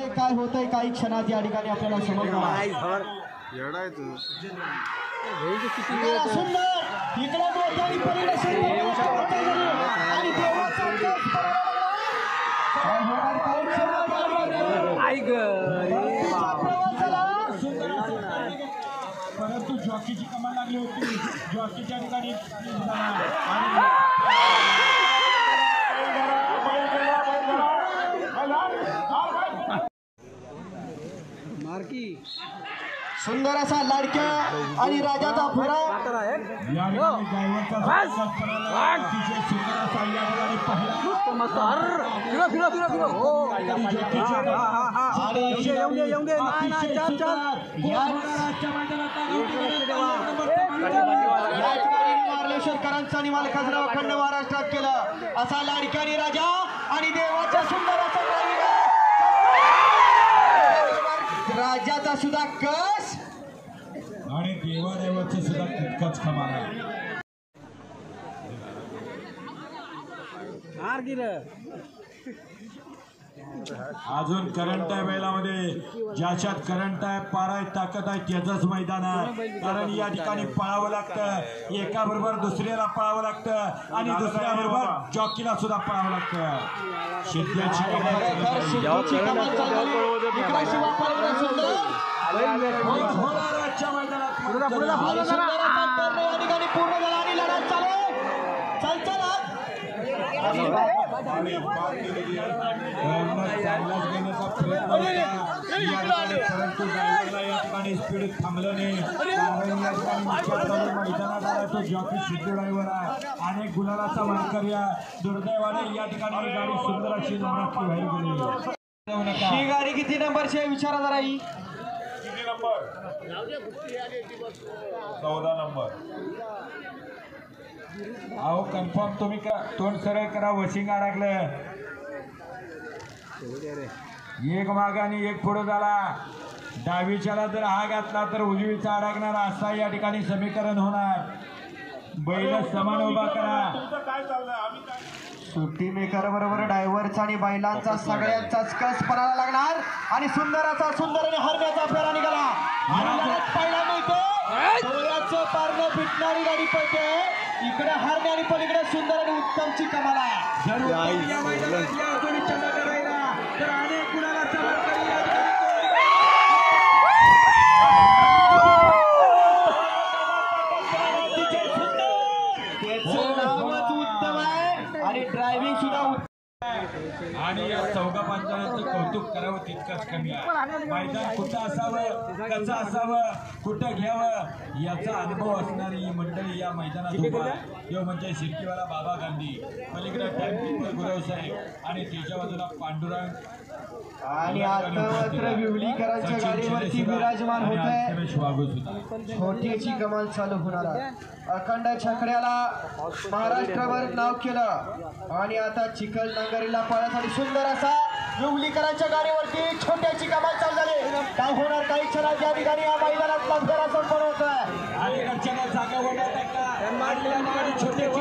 काय होतंय काही क्षणात या ठिकाणी आपल्याला समजणार सुंदर इकडे मोठ्याने परिरक्षण आणि परंतु जॉकीची कमाल लागली होती जॉकीच्या ठिकाणी सुंदर असा लाडक्या आणि राजाचा फेरा मार्लेश्वरकरांचा निवाल खासदार अखंड महाराष्ट्रात केलं असा लाडक्याने राजा आणि देवाचा सुंदर असा राजाचा सुद्धा कस आणि देवादेवाचं सुद्धा तितकंच कमाल आहे. अजून करंट आहे बैलामध्ये ज्याच्यात करंट आहे पार आहे ताकद आहे त्याचंच मैदान आहे कारण या ठिकाणी पळावं लागतं एका बरोबर दुसऱ्याला पळावं लागतं आणि दुसऱ्या बरोबर जॉकीला सुद्धा पळावं लागतं. शेतकऱ्याची पूर्ण झाला आणि लढा चालू परंतु ड्रायव्हरला या ठिकाणी स्पीड थांबलं नाही कारण या ठिकाणी मैदानात आला तो जॉकी सिद्धू ड्रायव्हर आहे अनेक गुलालाचा मानकरी आहे. दुर्दैवाने या ठिकाणी गाडी सुंदर अशी नंबरातली बाहेर गेली. ही गाडी किती नंबरची आहे विचारा जरा. ही किती नंबर 14 नंबर. अहो कन्फर्म तुम्ही तोंड सरळ करा वशिंग अडकलं एक मागाने एक पुढे झाला डावीच्याला जर हा घातला तर उजवीचा अडकणार असा या ठिकाणी समीकरण होणार. बैल समान उभा करा. सुट्टी मेकर बरोबर ड्रायव्हरचा आणि बैलांचा सगळ्यांचाच कस पणाला लागणार आणि सुंदराचा सुंदर आणि हरण्याचा फेरा निघाला. पहिला मिळतो डोळ्याचं पारणं फिटणारी गाडी पळते इकडे हरणे आणि पलीकडे सुंदर आणि उत्तमची कमाल आहे. तर अनेक गुणाला उत्तम आहे आणि ड्रायव्हिंग सुद्धा आणि या चौघा पांचाळ्यांचं कौतुक करावं तितकंच कमी आहे. मैदान कुठं असावं कसं असावं कुठं घ्यावं याचा अनुभव असणारी ही मंडळी या मैदानात उभा आहे. म्हणजे शिर्कीवाला बाबा गांधी पलीकडे टाइमकीपर गुरव साहेब आणि त्याच्या बाजूला पांडुरंग आणि आता विवलीकरांच्या गाडीवरती विराजमान होत आहे. छोटीची कमाल चालू होणार आहे. अखंड छकड्याला महाराष्ट्रभर नाव केलं आणि आता चिखल नांगरीला पळण्यासाठी सुंदर असा विवलीकरांच्या गाडीवरती छोट्याची कमाल चालू झाली. काय होणार काही क्षणात या ठिकाणी या मैदानात लंगरा संपन्न होत आहे. अलीकडच्या जागा होणार छोट्याची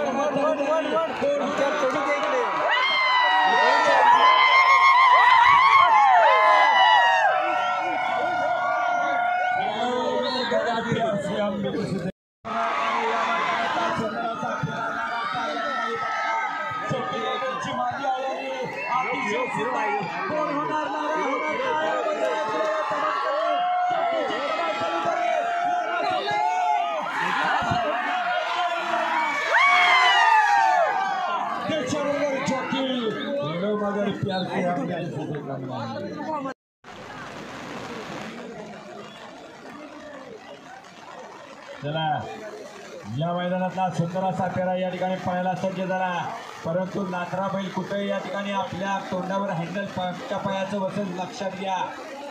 चला या मैदानातला सुंदर असा फेरा या ठिकाणी पळायला सज्ज झाला परंतु नाथरा बैल कुठे या ठिकाणी आपल्या तोंडावर हँडल पायाचं बसेल लक्षात घ्या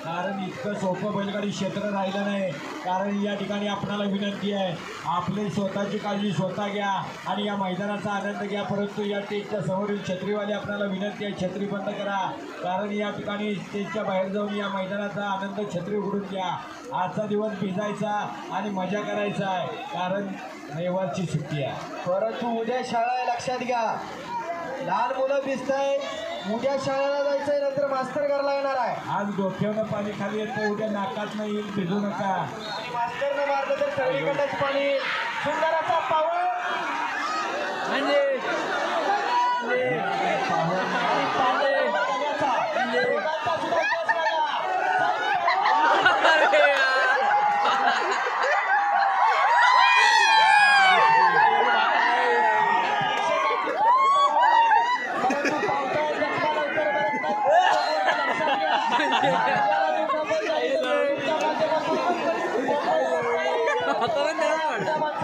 कारण इतकं सोपं बैलगाडी क्षेत्र राहिलं नाही. कारण या ठिकाणी आपणाला विनंती आहे आपली स्वतःची काळजी स्वतः घ्या आणि या मैदानाचा आनंद घ्या. परंतु या स्टेजच्या समोरील छत्रीवाले आपल्याला विनंती आहे छत्री बंद करा कारण या ठिकाणी स्टेजच्या बाहेर जाऊन या मैदानाचा आनंद छत्री उघडून घ्या. आजचा दिवस भिजायचा आणि मजा करायचा आहे कारण रविवारची सुट्टी आहे. परंतु उद्या शाळा लक्षात घ्या लहान मुलं भिजतायत उद्या शाळेला जायचंय नंतर मास्तर घरला येणार आहे. आज डोक्यावनं पाणी खाली येतं उद्या नाकात नाही येईल भिजू नका. आणि मास्तरनं मारलं तर सगळीकडंच पाणी. सुंदर असा पाऊल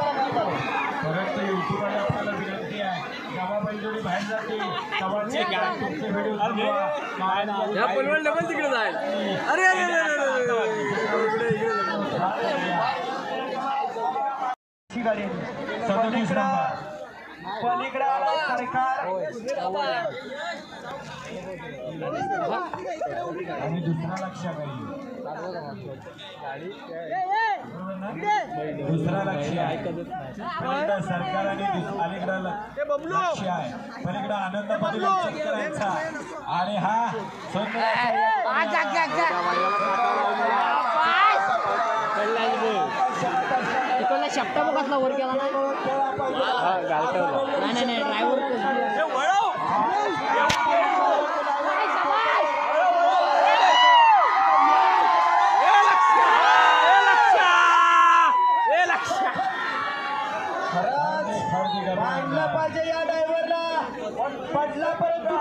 परत युट्यूबवर आपल्याला विनंती आहे जेव्हा बैलजोडी बाहेर जाते तेव्हा तुमचे व्हिडिओ तिकडे जाईल. अरे पलीकडे आला सरकार आणि दुसरा लक्ष दुसरा लक्ष आहे पलीकडं सरकार आणि अलीकडं लक्ष आहे पलीकडं आनंदामध्ये लक्ष करायचा आणि हा शब्दा बघा वर केला नाही ड्रायव्हर मानलं पाहिजे या ड्रायव्हरला पडला परंतु